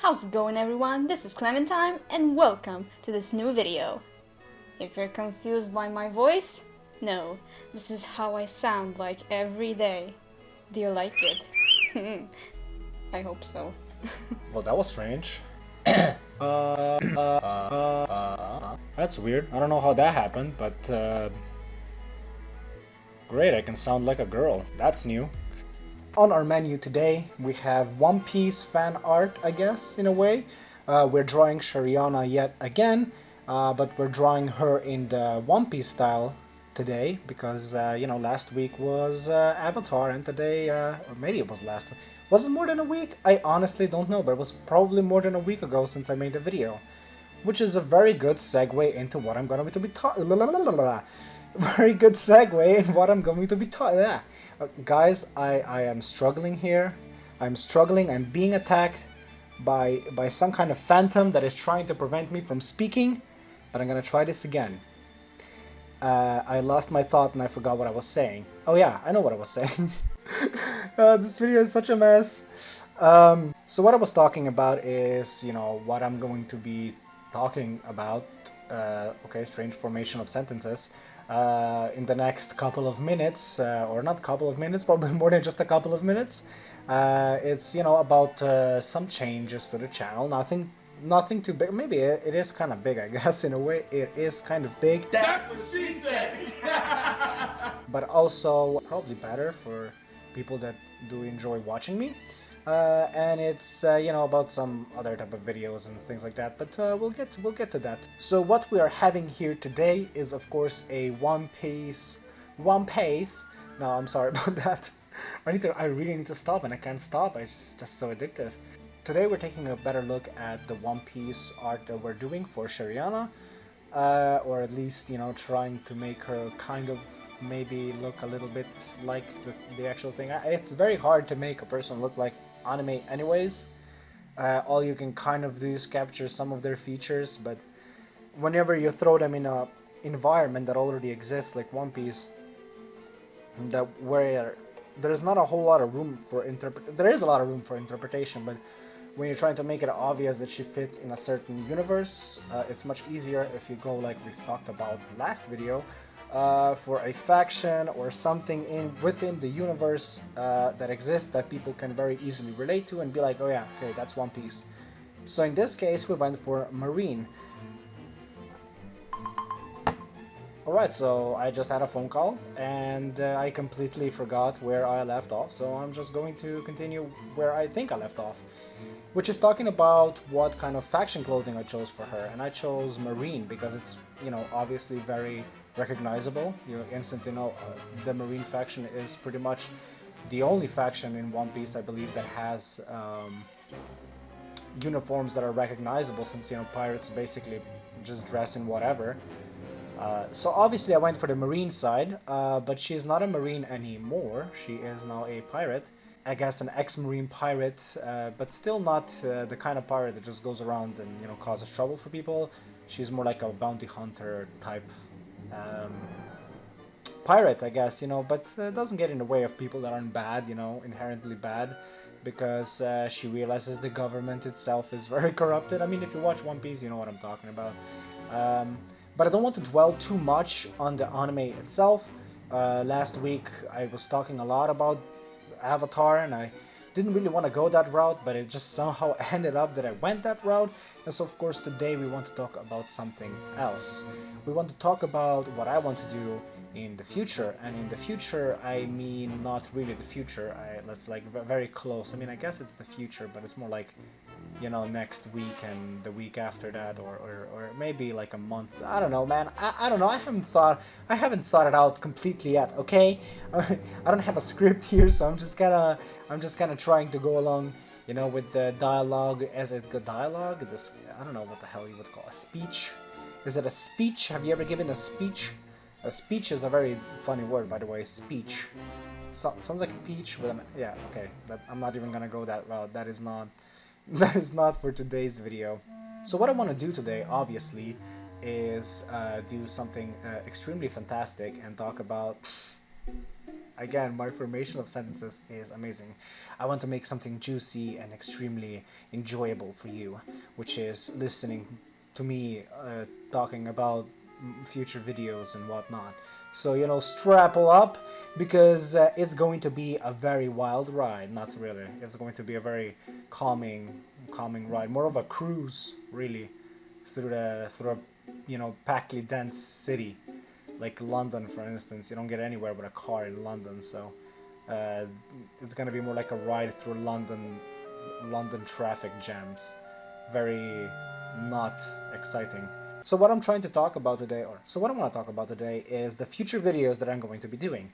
How's it going, everyone? This is Clementine and welcome to this new video. If you're confused by my voice, no, this is how I sound like every day. Do you like it? I hope so. Well, that was strange. That's weird. I don't know how that happened, but great, I can sound like a girl. That's new. On our menu today, we have One Piece fan art, I guess, in a way. We're drawing Sherianna yet again, but we're drawing her in the One Piece style today because, last week was Avatar, and today, or maybe it was last week. Was it more than a week? I honestly don't know, but it was probably more than a week ago since I made the video. Which is a very good segue into what I'm going to be talking. Very good segue in what I'm going to be talking. Guys, I am struggling here. I'm struggling. I'm being attacked by some kind of phantom that is trying to prevent me from speaking. But I'm gonna try this again. I lost my thought and I forgot what I was saying. Oh yeah, I know what I was saying. This video is such a mess. So what I was talking about is, what I'm going to be talking about. Okay, strange formation of sentences. In the next couple of minutes, or not couple of minutes, probably more than just a couple of minutes. It's, about some changes to the channel. Nothing too big. Maybe it is kind of big, I guess, in a way. It is kind of big. That's what she said! But also probably better for people that do enjoy watching me. And it's about some other type of videos and things like that, but we'll get to that. So what we are having here today is, of course, a One Piece. No, I'm sorry about that. I really need to stop, and I can't stop. It's just so addictive. Today we're taking a better look at the One Piece art that we're doing for Sherianna, or at least trying to make her kind of maybe look a little bit like the actual thing. It's very hard to make a person look like anime anyways. All you can kind of do is capture some of their features, but whenever you throw them in a environment that already exists, like One Piece, where there's not a whole lot of room for there is a lot of room for interpretation, but when you're trying to make it obvious that she fits in a certain universe, it's much easier if you go, like we've talked about last video, for a faction or something within the universe that exists that people can very easily relate to and be like, oh yeah, okay, that's One Piece. So in this case, we went for Marine. Alright, so I just had a phone call and I completely forgot where I left off, so I'm just going to continue where I think I left off, which is talking about what kind of faction clothing I chose for her. And I chose Marine because it's, obviously very recognizable. You instantly know the Marine faction is pretty much the only faction in One Piece, I believe, that has uniforms that are recognizable, since pirates basically just dress in whatever. So obviously I went for the Marine side, but she's not a Marine anymore. She is now a pirate. I guess an ex-Marine pirate, but still not the kind of pirate that just goes around and causes trouble for people. She's more like a bounty hunter type pirate, I guess, but doesn't get in the way of people that aren't bad, inherently bad, because she realizes the government itself is very corrupted. I mean, if you watch One Piece, you know what I'm talking about. But I don't want to dwell too much on the anime itself. Last week I was talking a lot about Avatar, and I didn't really want to go that route, but it just somehow ended up that I went that route. And so of course today we want to talk about something else. We want to talk about what I want to do in the future, and in the future I mean not really the future. That's like very close. I mean, I guess it's the future, but it's more like next week and the week after that, or maybe like a month. I don't know, man. I don't know. I haven't thought it out completely yet. Okay, I don't have a script here, so I'm just kind of trying to go along, with the dialogue as it got dialogue. This, I don't know what the hell you would call a speech. Is it a speech? Have you ever given a speech? A speech is a very funny word, by the way. Speech. Sounds like a peach, but yeah, okay. I'm not even gonna go that route. That is not for today's video. So what I want to do today, obviously, is do something extremely fantastic and talk about Again, my formation of sentences is amazing. I want to make something juicy and extremely enjoyable for you, which is listening to me talking about future videos and whatnot. So, you know, strapple up, because it's going to be a very wild ride. Not really. It's going to be a very calming ride. More of a cruise, really, through a packly dense city, like London, for instance. You don't get anywhere with a car in London, so it's gonna be more like a ride through London traffic jams. Very not exciting. So what I'm trying to talk about today, what I want to talk about today is the future videos that I'm going to be doing.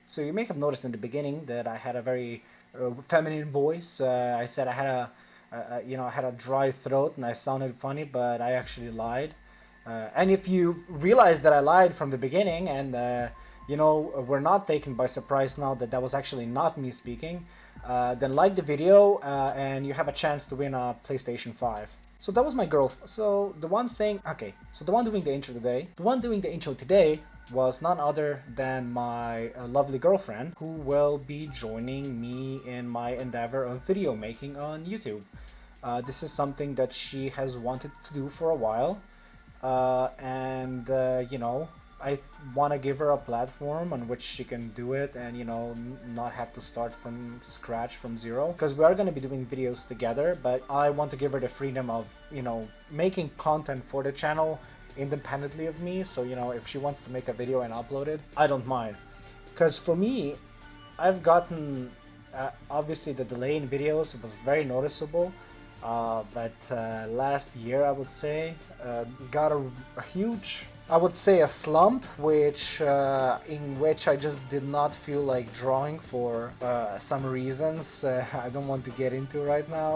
So you may have noticed in the beginning that I had a very feminine voice. I said I had I had a dry throat and I sounded funny, but I actually lied. And if you realize that I lied from the beginning, and we're not taken by surprise now that was actually not me speaking, then like the video and you have a chance to win a PlayStation 5. So that was my girl. So the one doing the intro today. The one doing the intro today was none other than my lovely girlfriend, who will be joining me in my endeavor of video making on YouTube. This is something that she has wanted to do for a while, and I want to give her a platform on which she can do it and, not have to start from scratch, from zero. Because we are going to be doing videos together, but I want to give her the freedom of, making content for the channel independently of me. So, if she wants to make a video and upload it, I don't mind. Because for me, I've gotten, obviously the delay in videos was very noticeable. But last year, I would say, got a huge, I would say, a slump, in which I just did not feel like drawing for some reasons I don't want to get into right now.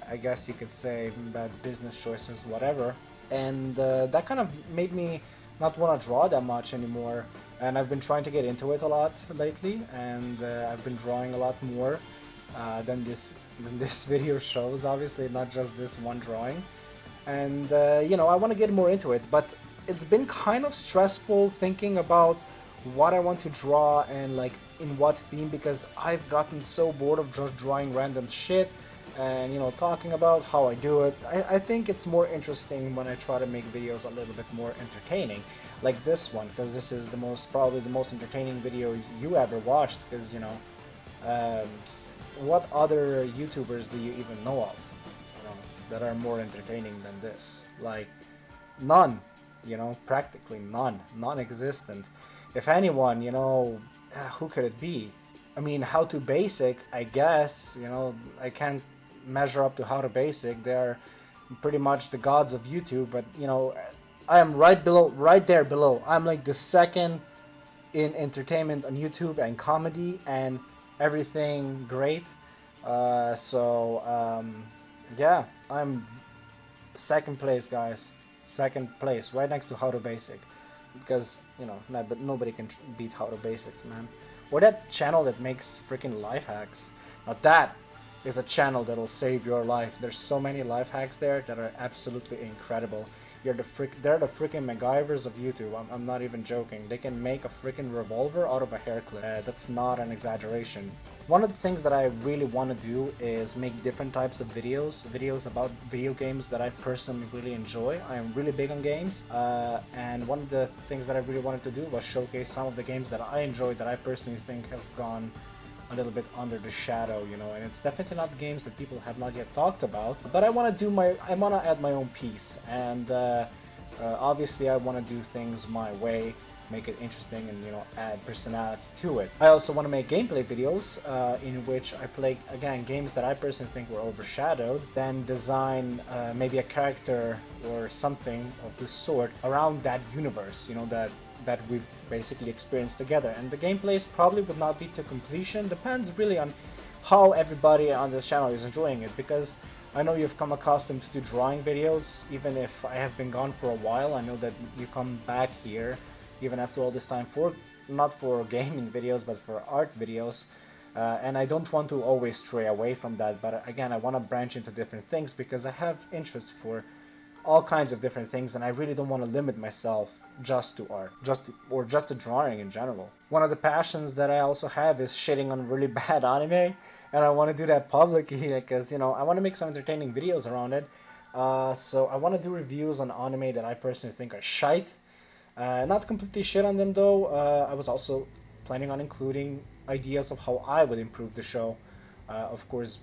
I guess you could say bad business choices, whatever. And that kind of made me not want to draw that much anymore. And I've been trying to get into it a lot lately, and I've been drawing a lot more than this video shows, obviously, not just this one drawing. And I want to get more into it, but it's been kind of stressful thinking about what I want to draw and like in what theme, because I've gotten so bored of just drawing random shit and talking about how I do it. I think it's more interesting when I try to make videos a little bit more entertaining, like this one, because this is probably the most entertaining video you ever watched, because what other YouTubers do you even know of, that are more entertaining than this? Like, none, practically none, non-existent. If anyone, who could it be? I mean, How to Basic, I guess, I can't measure up to How to Basic. They're pretty much the gods of YouTube, but, I am right there below. I'm like the second in entertainment on YouTube and comedy and everything great. Yeah, I'm second place, guys. Second place, right next to How to Basic, because but nobody can beat How to Basics, man. Or that channel that makes freaking life hacks. Now that is a channel that'll save your life. There's so many life hacks there that are absolutely incredible. They're the freaking MacGyvers of YouTube. I'm not even joking. They can make a freaking revolver out of a hair clip. That's not an exaggeration. One of the things that I really want to do is make different types of videos about video games that I personally really enjoy. I am really big on games, and one of the things that I really wanted to do was showcase some of the games that I enjoy that I personally think have gone a little bit under the shadow, and it's definitely not games that people have not yet talked about, but I want to add my own piece, and obviously I want to do things my way, make it interesting, and add personality to it. I also want to make gameplay videos in which I play, again, games that I personally think were overshadowed, then design maybe a character or something of this sort around that universe, that we've basically experienced together. And the gameplays probably would not be to completion, depends really on how everybody on this channel is enjoying it, because I know you've come accustomed to drawing videos. Even if I have been gone for a while, I know that you come back here even after all this time not for gaming videos but for art videos, and I don't want to always stray away from that, but again, I want to branch into different things because I have interests for all kinds of different things, and I really don't want to limit myself just to art, or just to drawing in general. One of the passions that I also have is shitting on really bad anime, and I want to do that publicly because, you know, I want to make some entertaining videos around it. So I want to do reviews on anime that I personally think are shite. Not completely shit on them though. I was also planning on including ideas of how I would improve the show. Of course,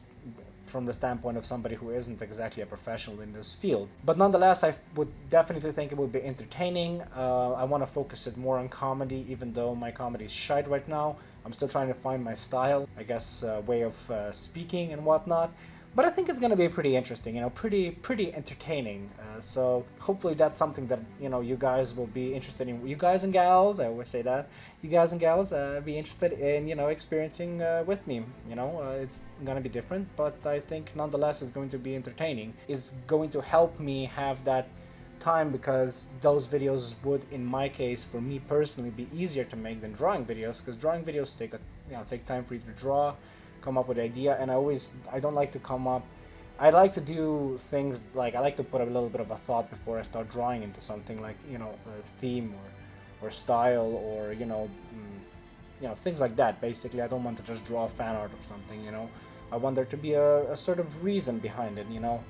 from the standpoint of somebody who isn't exactly a professional in this field. But nonetheless, I would definitely think it would be entertaining. I want to focus it more on comedy, even though my comedy is shite right now. I'm still trying to find my style, I guess, way of speaking and whatnot. But I think it's going to be pretty interesting, you know, pretty entertaining. So hopefully that's something that, you know, you guys will be interested in. You guys and gals, I always say that. You guys and gals be interested in, you know, experiencing with me. You know, it's going to be different, but I think nonetheless it's going to be entertaining. It's going to help me have that time, because those videos would, in my case, for me personally, be easier to make than drawing videos, because drawing videos take time for you to draw, come up with an idea, and I don't like to come up. I like to do things like I like to put a little bit of a thought before I start drawing into something, like, you know, a theme or style, or you know, things like that. Basically, I don't want to just draw fan art of something. You know, I want there to be a sort of reason behind it. You know,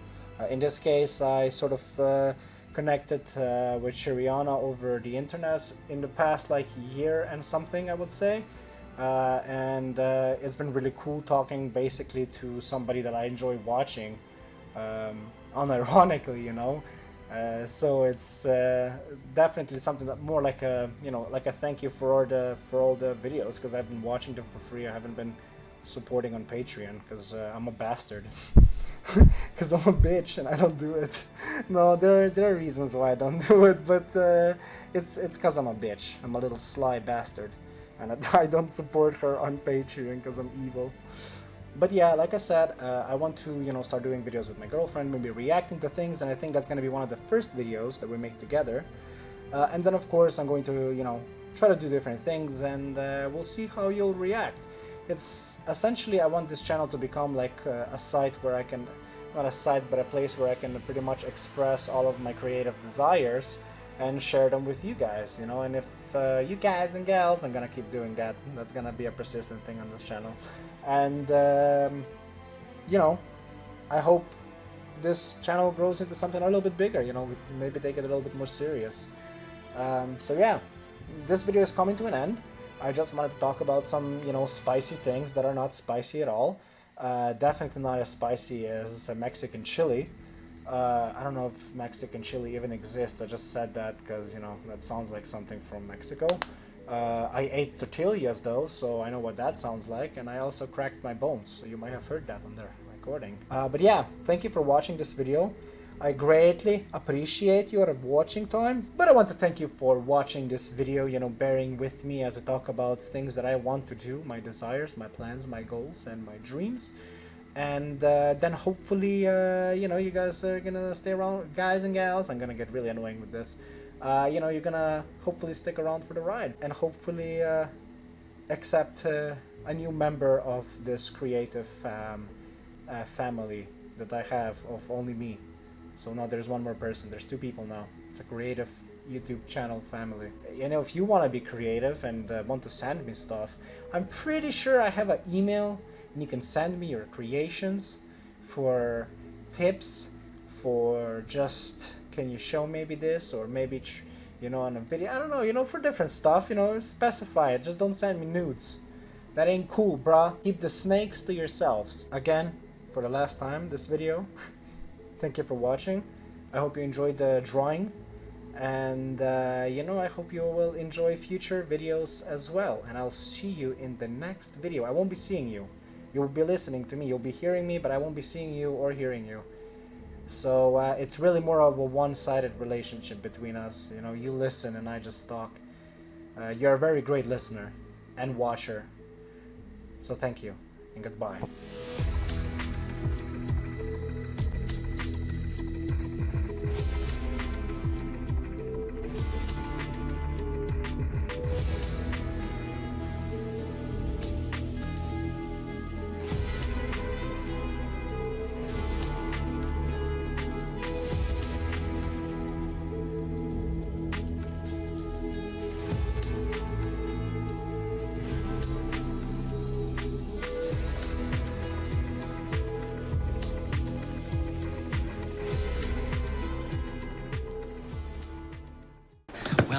in this case, I sort of connected with Sherianna over the internet in the past like year and something, I would say. And it's been really cool talking basically to somebody that I enjoy watching, unironically, you know. So it's definitely something that more like a, you know, like a thank you for all the videos, because I've been watching them for free. I haven't been supporting on Patreon because I'm a bastard. Because I'm a bitch and I don't do it. No, there are reasons why I don't do it, but it's because I'm a bitch. I'm a little sly bastard. And I don't support her on Patreon because I'm evil. But yeah, like I said, I want to, you know, start doing videos with my girlfriend, maybe reacting to things, and I think that's going to be one of the first videos that we make together. And then of course I'm going to, you know, try to do different things, and we'll see how you'll react. It's essentially, I want this channel to become like a site where I can, not a site, but a place where I can pretty much express all of my creative desires and share them with you guys, you know. And if you guys and gals, I'm gonna keep doing that. That's gonna be a persistent thing on this channel. And you know, I hope this channel grows into something a little bit bigger, you know, maybe take it a little bit more serious. So yeah, this video is coming to an end. I just wanted to talk about some, you know, spicy things that are not spicy at all. Definitely not as spicy as a Mexican chili. I don't know if Mexican chili even exists. I just said that because, you know, that sounds like something from Mexico. I ate tortillas though, so I know what that sounds like, and I also cracked my bones, so you might have heard that on the recording. But yeah, thank you for watching this video. I greatly appreciate your watching time, but I want to thank you for watching this video, you know, bearing with me as I talk about things that I want to do, my desires, my plans, my goals, and my dreams. And then hopefully, you know, you guys are gonna stay around, guys and gals. I'm gonna get really annoying with this. You know, you're gonna hopefully stick around for the ride, and hopefully accept a new member of this creative family that I have of only me. So now there's one more person. There's two people now. It's a creative YouTube channel family. You know, if you want to be creative and want to send me stuff, I'm pretty sure I have an email. And you can send me your creations for tips, for just, can you show maybe this, or maybe, you know, on a video, I don't know, you know, for different stuff, you know, specify it. Just don't send me nudes. That ain't cool, bruh. Keep the snakes to yourselves. Again, for the last time, this video, thank you for watching. I hope you enjoyed the drawing. And, you know, I hope you will enjoy future videos as well. And I'll see you in the next video. I won't be seeing you. You'll be listening to me, you'll be hearing me, but I won't be seeing you or hearing you. So it's really more of a one-sided relationship between us. You know, you listen and I just talk. You're a very great listener and watcher. So thank you and goodbye.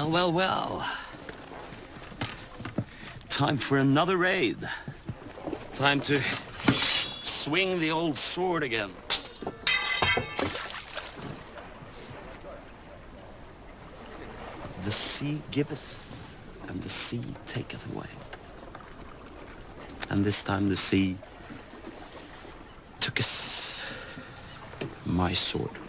Well, well, well. Time for another raid. Time to swing the old sword again. The sea giveth, and the sea taketh away. And this time the sea took us my sword.